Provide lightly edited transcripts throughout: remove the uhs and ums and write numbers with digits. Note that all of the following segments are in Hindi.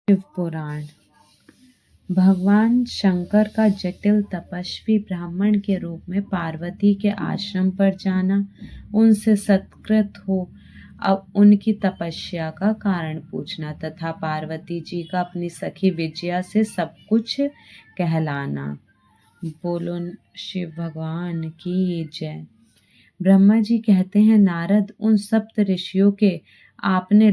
शिव पुराण। भगवान शंकर का जटिल तपस्वी ब्राह्मण के रूप में पार्वती के आश्रम पर जाना, उनसे सत्कृत हो अब उनकी तपस्या का कारण पूछना तथा पार्वती जी का अपनी सखी विजया से सब कुछ कहलाना। बोलो शिव भगवान की जय। ब्रह्मा जी कहते हैं, नारद, उन सप्त ऋषियों के अपने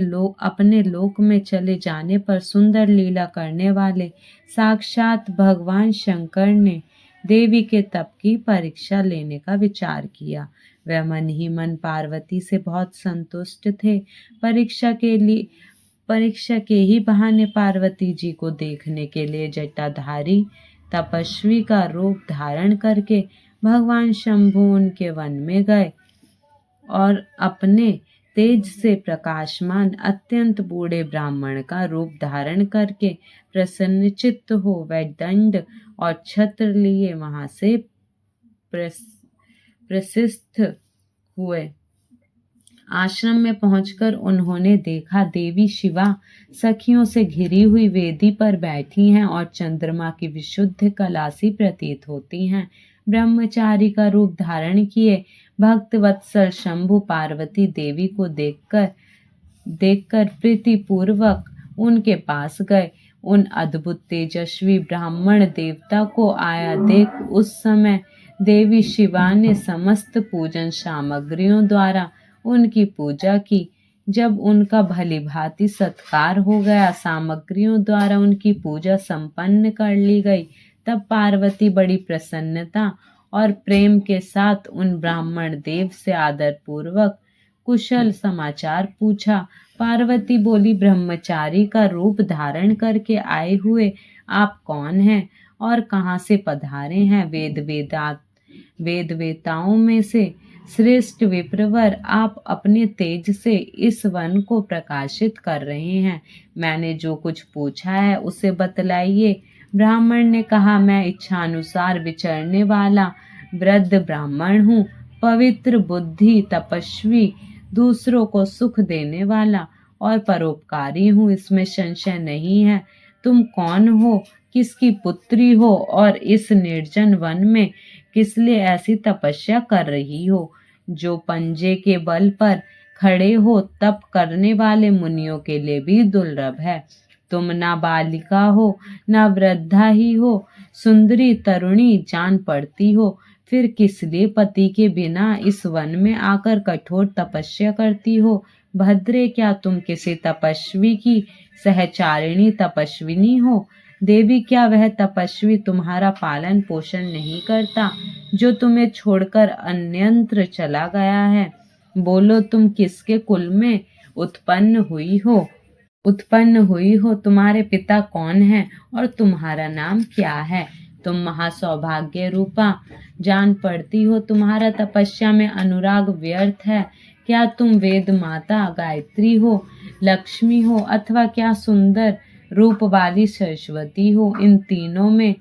लोक में चले जाने पर सुंदर लीला करने वाले साक्षात भगवान शंकर ने देवी के तप की परीक्षा लेने का विचार किया। वह मन ही मन पार्वती से बहुत संतुष्ट थे। परीक्षा के ही बहाने पार्वती जी को देखने के लिए जटाधारी तपस्वी का रूप धारण करके भगवान शंभु उनके वन में गए और अपने तेज से प्रकाशमान अत्यंत बूढ़े ब्राह्मण का रूप धारण करके प्रसन्नचित्त हो वह दंड और छत्र लिए वहां से प्रसिद्ध हुए। आश्रम में पहुंचकर उन्होंने देखा देवी शिवा सखियों से घिरी हुई वेदी पर बैठी हैं और चंद्रमा की विशुद्ध कला सी प्रतीत होती हैं। ब्रह्मचारी का रूप धारण किए भक्त वत्सल शंभु पार्वती देवी को देखकर प्रीति पूर्वक उनके पास गए। उन अद्भुत तेजस्वी ब्राह्मण देवता को आया देख उस समय देवी शिवा ने समस्त पूजन सामग्रियों द्वारा उनकी पूजा की। जब उनका भली भांति सत्कार हो गया, सामग्रियों द्वारा उनकी पूजा संपन्न कर ली गई, तब पार्वती बड़ी प्रसन्नता और प्रेम के साथ उन ब्राह्मण देव से आदर पूर्वक कुशल समाचार पूछा। पार्वती बोली, ब्रह्मचारी का रूप धारण करके आए हुए आप कौन हैं और कहाँ से पधारे हैं? वेद वेताओं में से श्रेष्ठ विप्रवर, आप अपने तेज से इस वन को प्रकाशित कर रहे हैं। मैंने जो कुछ पूछा है उसे बतलाइए। ब्राह्मण ने कहा, मैं इच्छानुसार विचरने वाला वृद्ध ब्राह्मण हूँ, पवित्र बुद्धि, तपस्वी, दूसरों को सुख देने वाला और परोपकारी हूँ, इसमें संशय नहीं है। तुम कौन हो, किसकी पुत्री हो और इस निर्जन वन में किस लिए ऐसी तपस्या कर रही हो जो पंजे के बल पर खड़े हो तप करने वाले मुनियों के लिए भी दुर्लभ है? तुम ना बालिका हो ना वृद्धा ही हो, सुंदरी तरुणी जान पड़ती हो, फिर किस लिए पति के बिना इस वन में आकर कठोर तपस्या करती हो? भद्रे, क्या तुम किसी तपस्वी की सहचारिणी तपस्विनी हो? देवी, क्या वह तपस्वी तुम्हारा पालन पोषण नहीं करता जो तुम्हें छोड़कर अन्यत्र चला गया है? बोलो, तुम किसके कुल में उत्पन्न हुई हो? तुम्हारे पिता कौन है और तुम्हारा नाम क्या है? तुम महासौभाग्य रूपा जान पड़ती हो, तुम्हारा तपस्या में अनुराग व्यर्थ है। क्या तुम वेद माता गायत्री हो, लक्ष्मी हो, अथवा क्या सुंदर रूप वाली सरस्वती हो? इन तीनों में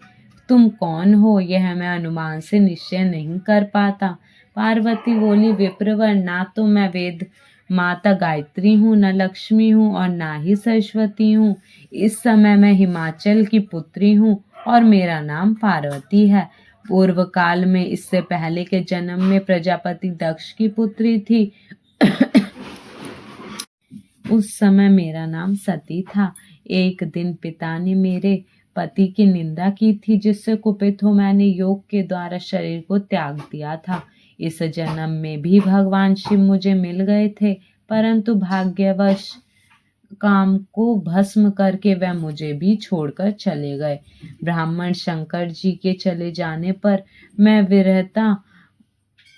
तुम कौन हो, यह मैं अनुमान से निश्चय नहीं कर पाता। पार्वती बोली, विप्रवर, ना तो मैं वेद माता गायत्री हूँ, न लक्ष्मी हूँ और ना ही सरस्वती हूँ। इस समय मैं हिमाचल की पुत्री हूँ और मेरा नाम पार्वती है। पूर्व काल में, इससे पहले के जन्म में प्रजापति दक्ष की पुत्री थी। उस समय मेरा नाम सती था। एक दिन पिता ने मेरे पति की निंदा की थी, जिससे कुपित हो मैंने योग के द्वारा शरीर को त्याग दिया था। इस जन्म में भी भगवान शिव मुझे मिल गए थे, परंतु भाग्यवश काम को भस्म करके वह मुझे भी छोड़कर चले गए। ब्राह्मण शंकर जी के चले जाने पर मैं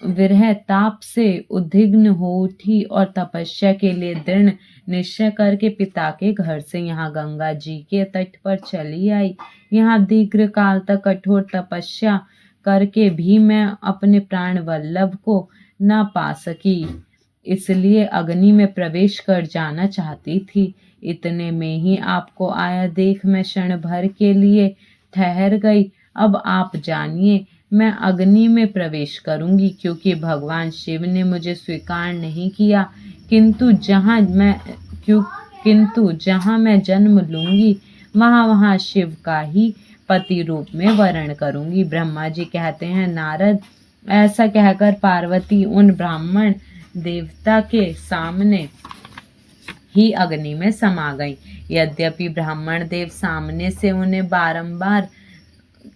विरह ताप से उद्विग्न हो उठी और तपस्या के लिए दृढ़ निश्चय करके पिता के घर से यहाँ गंगा जी के तट पर चली आई। यहाँ दीर्घ काल तक कठोर तपस्या करके भी मैं अपने प्राण वल्लभ को न पा सकी, इसलिए अग्नि में प्रवेश कर जाना चाहती थी। इतने में ही आपको आया देख मैं क्षण भर के लिए ठहर गई। अब आप जानिए, मैं अग्नि में प्रवेश करूंगी, क्योंकि भगवान शिव ने मुझे स्वीकार नहीं किया, किंतु किंतु जहाँ मैं जन्म लूंगी वहाँ वहाँ शिव का ही पति रूप में वर्ण करूंगी। ब्रह्मा जी कहते हैं, नारद, ऐसा कहकर पार्वती उन ब्राह्मण देवता के सामने ही अग्नि में समा गई। यद्यपि ब्राह्मण देव सामने से उन्हें बारंबार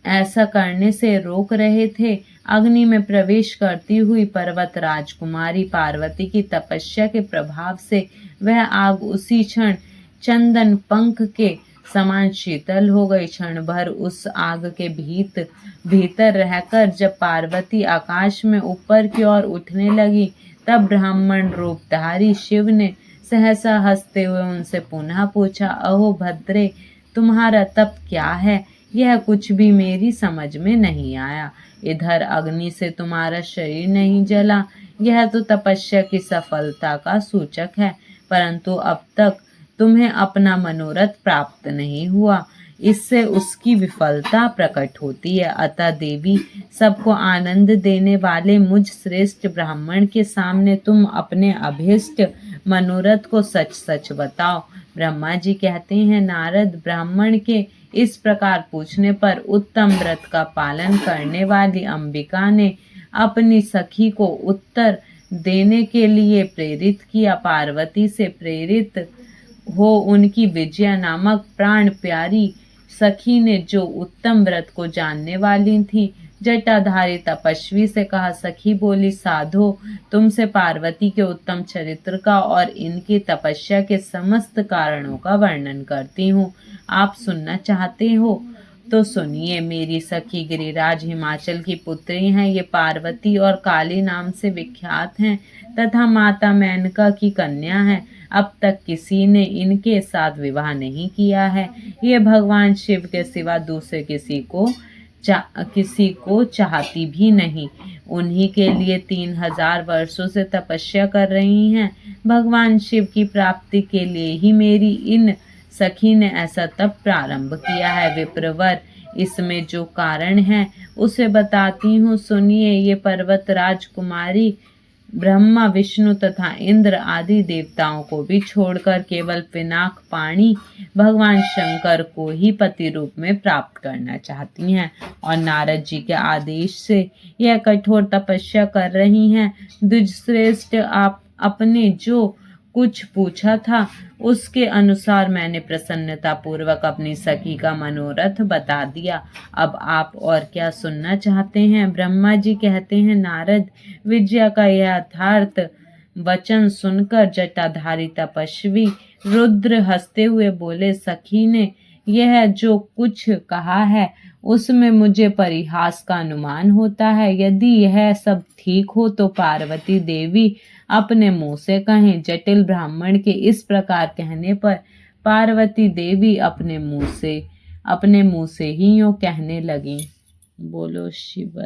ऐसा करने से रोक रहे थे, अग्नि में प्रवेश करती हुई पर्वत राजकुमारी पार्वती की तपस्या के प्रभाव से वह आग उसी क्षण चंदन पंख के समान शीतल हो गई। क्षण भर उस आग के भीतर रहकर जब पार्वती आकाश में ऊपर की ओर उठने लगी, तब ब्राह्मण रूपधारी शिव ने सहसा हंसते हुए उनसे पुनः पूछा, अहो भद्रे, तुम्हारा तप क्या है? यह कुछ भी मेरी समझ में नहीं आया। इधर अग्नि से तुम्हारा शरीर नहीं जला, यह तो तपस्या की सफलता का सूचक है, परंतु अब तक तुम्हें अपना मनोरथ प्राप्त नहीं हुआ, इससे उसकी विफलता प्रकट होती है। अतः देवी, सबको आनंद देने वाले मुझ श्रेष्ठ ब्राह्मण के सामने तुम अपने अभीष्ट मनोरथ को सच सच बताओ। ब्रह्मा जी कहते हैं, नारद, ब्राह्मण के इस प्रकार पूछने पर उत्तम व्रत का पालन करने वाली अंबिका ने अपनी सखी को उत्तर देने के लिए प्रेरित किया। पार्वती से प्रेरित हो उनकी विजया नामक प्राण प्यारी सखी ने, जो उत्तम व्रत को जानने वाली थी, जटाधारी तपस्वी से कहा। सखी बोली, साधो, तुमसे पार्वती के उत्तम चरित्र का और इनकी तपस्या के समस्त कारणों का वर्णन करती हूँ। आप सुनना चाहते हो तो सुनिए। मेरी सखी गिरिराज हिमाचल की पुत्री हैं। ये पार्वती और काली नाम से विख्यात हैं तथा माता मेनका की कन्या हैं। अब तक किसी ने इनके साथ विवाह नहीं किया है। ये भगवान शिव के सिवा दूसरे किसी को चाहती भी नहीं। उन्हीं के लिए 3000 वर्षों से तपस्या कर रही हैं। भगवान शिव की प्राप्ति के लिए ही मेरी इन सखी ने ऐसा तप प्रारंभ किया है। विप्रवर, इसमें जो कारण है उसे बताती हूँ, सुनिए। ये पर्वत राजकुमारी ब्रह्मा, विष्णु तथा इंद्र आदि देवताओं को भी छोड़कर केवल पिनाक पाणी भगवान शंकर को ही पति रूप में प्राप्त करना चाहती हैं और नारद जी के आदेश से यह कठोर तपस्या कर रही हैं। द्विजश्रेष्ठ, आप अपने जो कुछ पूछा था उसके अनुसार मैंने प्रसन्नता पूर्वक अपनी सखी का मनोरथ बता दिया। अब आप और क्या सुनना चाहते हैं? ब्रह्मा जी कहते हैं, नारद, विजया का यह यथार्थ वचन सुनकर जटाधारी तपस्वी रुद्र हंसते हुए बोले, सखी ने यह जो कुछ कहा है उसमें मुझे परिहास का अनुमान होता है। यदि यह सब ठीक हो तो पार्वती देवी अपने मुंह से कहें। जटिल ब्राह्मण के इस प्रकार कहने पर पार्वती देवी अपने मुंह से ही यूं कहने लगी। बोलो शिव।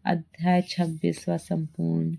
अध्याय 26वां संपूर्ण।